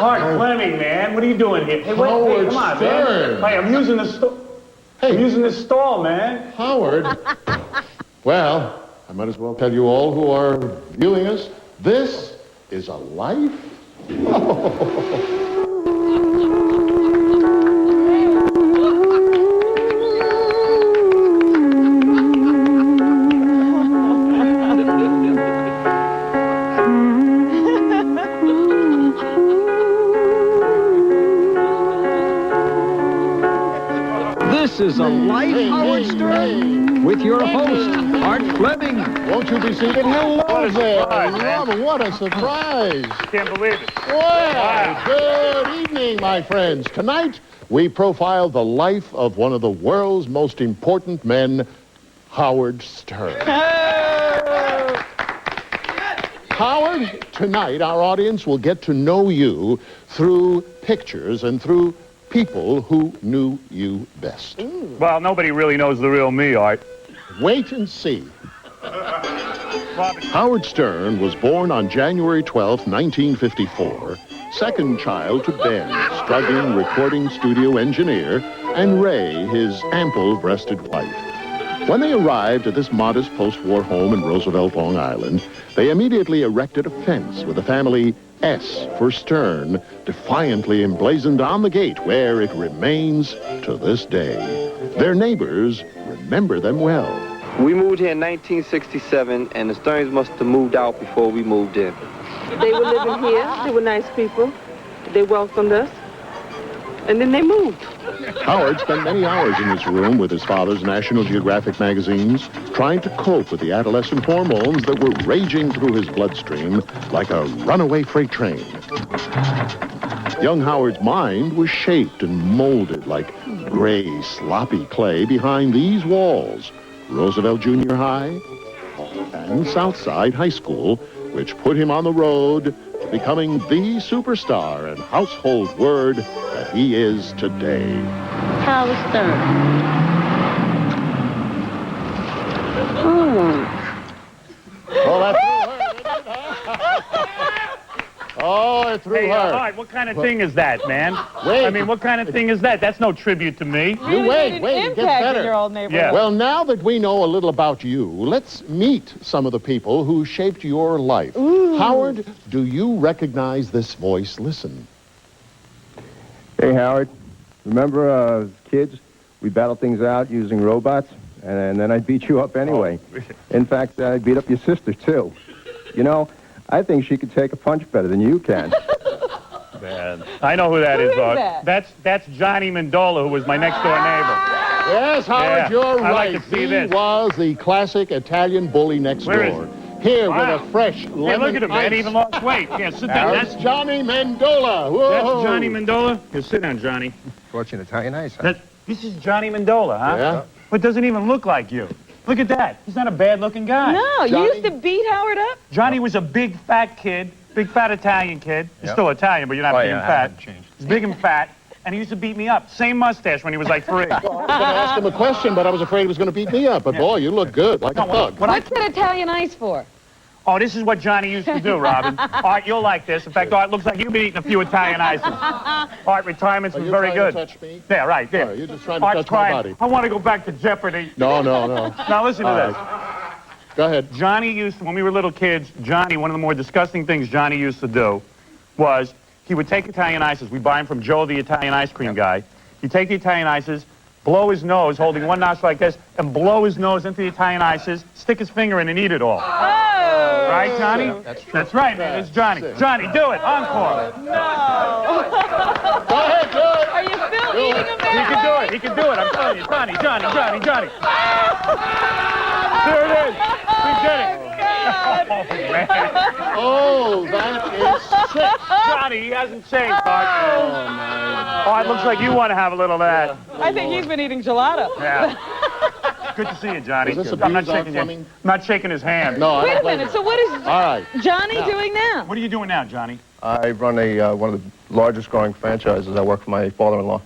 Art Fleming, man, what are you doing here? Hey, wait, hey, come on, man. Hey, I'm using this I'm using this stall, man. Howard. Well, I might as well tell you all who are viewing us, this is a life. This is a life, Howard Stern, with your host, Art Fleming. Won't you be seated? Hello there, Robin. What a surprise. Can't believe it. Well, good evening, my friends. Tonight, we profile the life of one of the world's most important men, Howard Stern. Howard, tonight, our audience will get to know you through pictures and through people who knew you best. Well, nobody really knows the real me, Art. Wait and see. Howard Stern was born on January 12, 1954, second child to Ben, struggling recording studio engineer, and Ray, his ample-breasted wife. When they arrived at this modest post-war home in Roosevelt, Long Island, they immediately erected a fence with the family S for Stern defiantly emblazoned on the gate, where it remains to this day. Their neighbors remember them well. We moved here in 1967, and the Sterns must have moved out before we moved in. They were living here. They were nice people. They welcomed us. And then they moved. Howard spent many hours in his room with his father's National Geographic magazines, trying to cope with the adolescent hormones that were raging through his bloodstream like a runaway freight train. Young Howard's mind was shaped and molded like gray, sloppy clay behind these walls. Roosevelt Junior High and Southside High School, which put him on the road to becoming the superstar and household word that he is today. Howard Stern. Oh, that threw her. Oh, it threw Hey, her. Art, what kind of thing is that, man? Wait. I mean, what kind of thing is that? That's no tribute to me. You wait, it gets better. Your old neighborhood. Yeah. Well, now that we know a little about you, let's meet some of the people who shaped your life. Ooh. Howard, do you recognize this voice? Listen. Hey, Howard. Remember, as kids, we battled things out using robots, and then I'd beat you up anyway. Oh. In fact, I beat up your sister, too. You know, I think she could take a punch better than you can. Man, I know who that is, Art. That's Johnny Mendola, who was my next-door neighbor. Yes, Howard, Yeah, you're I right. like to see he this. was the classic Italian bully next Where is door. Here Wow. with a fresh Hey, lemon look at him, man. ice. He even lost weight. Yeah, sit down. That's Johnny Mendola. Whoa. That's Johnny Mendola. Here, sit down, Johnny. Brought you an Italian ice, huh? This is Johnny Mendola, huh? Yeah. But doesn't even look like you. Look at that. He's not a bad-looking guy. No, Johnny? you used to beat Howard up? Johnny was a big, fat kid. Big, fat Italian kid. He's still Italian, but you're not big and fat. He's big and fat, and he used to beat me up. Same mustache when he was like 3. I was going to ask him a question, but I was afraid he was going to beat me up. But boy, you look good, like a thug. What's that Italian ice for? Oh, this is what Johnny used to do, Robin. Art, you'll like this. In fact, Art, looks like you've been eating a few Italian ices. Art, retirement's been very good. Are you trying to touch me? Yeah, right, there. Oh, you're just trying to Art's touch my crying. body. I want to go back to Jeopardy. No. Now, listen to All this. right. Go ahead. Johnny used to, when we were little kids, Johnny, one of the more disgusting things Johnny used to do was he would take Italian ices. We'd buy them from Joe, the Italian ice cream guy. He'd take the Italian ices, blow his nose, holding one nostril like this, and blow his nose into the Italian ices, stick his finger in and eat it all. Oh! Right, Johnny? That's right, man. It's Johnny. Johnny, do it. Encore. No. Go ahead, do it. Are you still eating them He can do it. He can do it. I'm telling you. Johnny. There it is. We did it. Oh, that is sick. Johnny, he hasn't changed, Art. Oh, it looks like you want to have a little of that. I think he's been eating gelato. Yeah. Good to see you, Johnny. Is this a I'm not bees on shaking you. Fleming? I'm not shaking his hand. No, I Wait don't a blame minute. you. So what is All right. Johnny doing now? What are you doing now, Johnny? I run one of the largest growing franchises. I work for my father-in-law.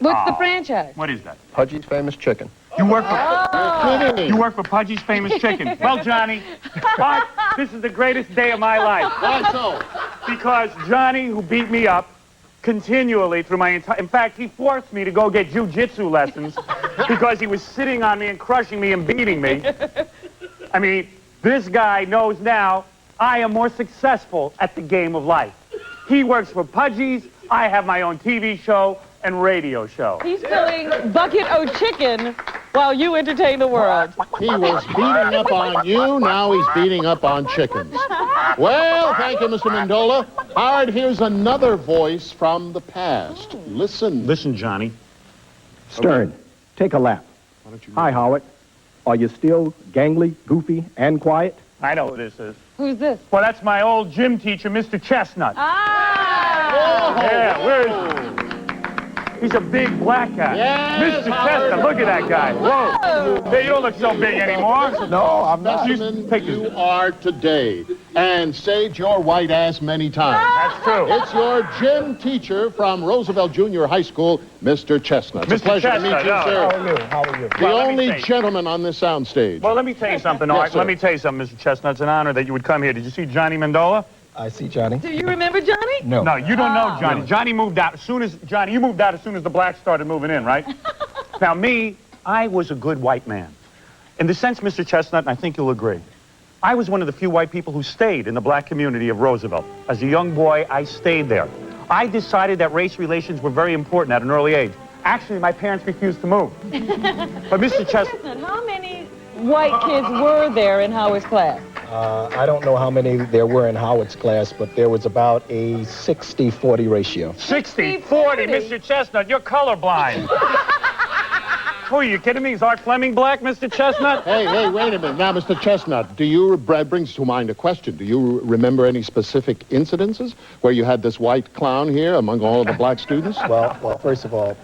What's the franchise? What is that? Pudgy's Famous Chicken. You work for Kidding. you work for Pudgy's Famous Chicken. Well, Johnny, Art, this is the greatest day of my life. Why so? Because Johnny, who beat me up continually through my entire... In fact, he forced me to go get jiu-jitsu lessons because he was sitting on me and crushing me and beating me. I mean, this guy knows now I am more successful at the game of life. He works for Pudgy's. I have my own TV show and radio show. He's selling bucket o' chicken while you entertain the world. He was beating up on you, now he's beating up on chickens. Well, thank you, Mr. Mendola. Howard, here's another voice from the past. Listen. Listen, Johnny. Stern, take a lap. Hi, Howard. Are you still gangly, goofy, and quiet? I know who this is. Who's this? Well, that's my old gym teacher, Mr. Chestnut. Ah! Yeah, where is he? He's a big black guy. Yes, Mr. Howard. Chestnut, look at that guy. Whoa. Hey, you don't look so big anymore. No, I'm not. Specimen Take you this. are today. And saved your white ass many times. That's true. It's your gym teacher from Roosevelt Junior High School, Mr. Chestnut. It's a Mr. pleasure to meet Chestnut, you, no. sir. How are you? The Well, let me only say- gentleman on this soundstage. Well, let me tell you something, Art. sir. Let me tell you something, Mr. Chestnut. It's an honor that you would come here. Did you see Johnny Mendola? I see Johnny. Do you remember Johnny? No. No, you don't know Johnny. Johnny moved out as soon as... Johnny, you moved out as soon as the blacks started moving in, right? Now, me, I was a good white man. In the sense, Mr. Chestnut, and I think you'll agree, I was one of the few white people who stayed in the black community of Roosevelt. As a young boy, I stayed there. I decided that race relations were very important at an early age. Actually, my parents refused to move. But Mr. Chestnut... How many white kids were there in Howard's class? I don't know how many there were in Howard's class, but there was about a 60-40 ratio. 60-40, 40. Mr. Chestnut, you're colorblind. Who are you kidding me? Is Art Fleming black, Mr. Chestnut? Hey, wait a minute. Now, Mr. Chestnut, Brad brings to mind a question. Do you remember any specific incidences where you had this white clown here among all of the black students? Well, first of all,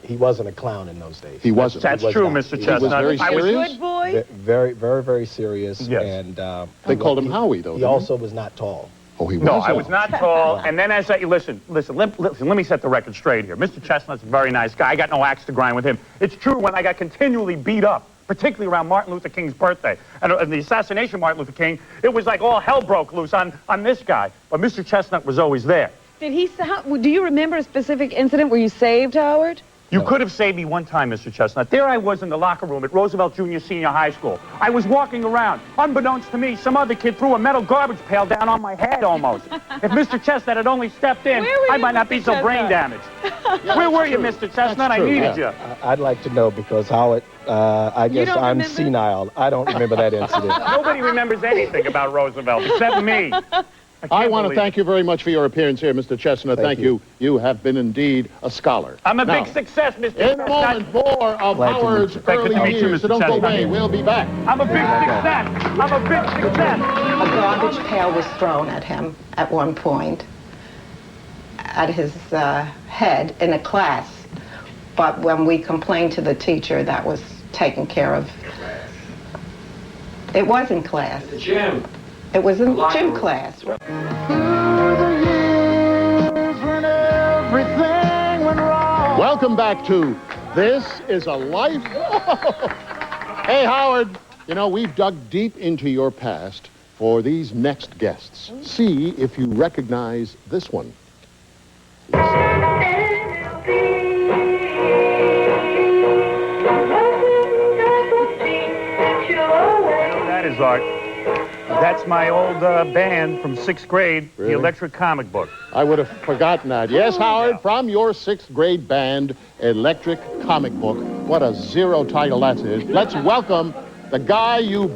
he wasn't a clown in those days. He wasn't. That's was true, not. Mr. He Chestnut. was very I was serious? Good boy? Very, very, very serious. Yes. And They called him Howie, though. He didn't also was not tall. Oh, he was. No, I was not tall. And then as I... Listen, let me set the record straight here. Mr. Chestnut's a very nice guy. I got no axe to grind with him. It's true when I got continually beat up, particularly around Martin Luther King's birthday. And the assassination of Martin Luther King, it was like all hell broke loose on this guy. But Mr. Chestnut was always there. Do you remember a specific incident where you saved Howard? You could have saved me one time, Mr. Chestnut. There I was in the locker room at Roosevelt Junior Senior High School. I was walking around. Unbeknownst to me, some other kid threw a metal garbage pail down on my head almost. If Mr. Chestnut had only stepped in, Where were I you, might not be Mr. so brain Chestnut? damaged. Where were you, Mr. Chestnut? I true, needed yeah. you. I'd like to know because Howard, I guess don't I'm remember? senile. I don't remember that incident. Nobody remembers anything about Roosevelt except me. I want to thank you very much for your appearance here, Mr. Chestnut. Thank you. You have been indeed a scholar. I'm a Now, big success, Mr. in a Chestnut. moment, more of Glad to meet Howard's you. Good to early meet you, years. Mr. So don't go Chestnut. away. We'll be back. I'm a big success. I'm a big success. A garbage pail was thrown at him at one point, at his head in a class. But when we complained to the teacher, that was taken care of. It was in class. The gym. It was in gym class. Welcome back to This Is a Life. Hey, Howard, you know, we've dug deep into your past for these next guests. See if you recognize this one. That is Art. That's my old band from 6th grade, Really? the Electric Comic Book. I would have forgotten that. Yes, Howard, from your 6th grade band, Electric Comic Book. What a zero title that is. Let's welcome the guy you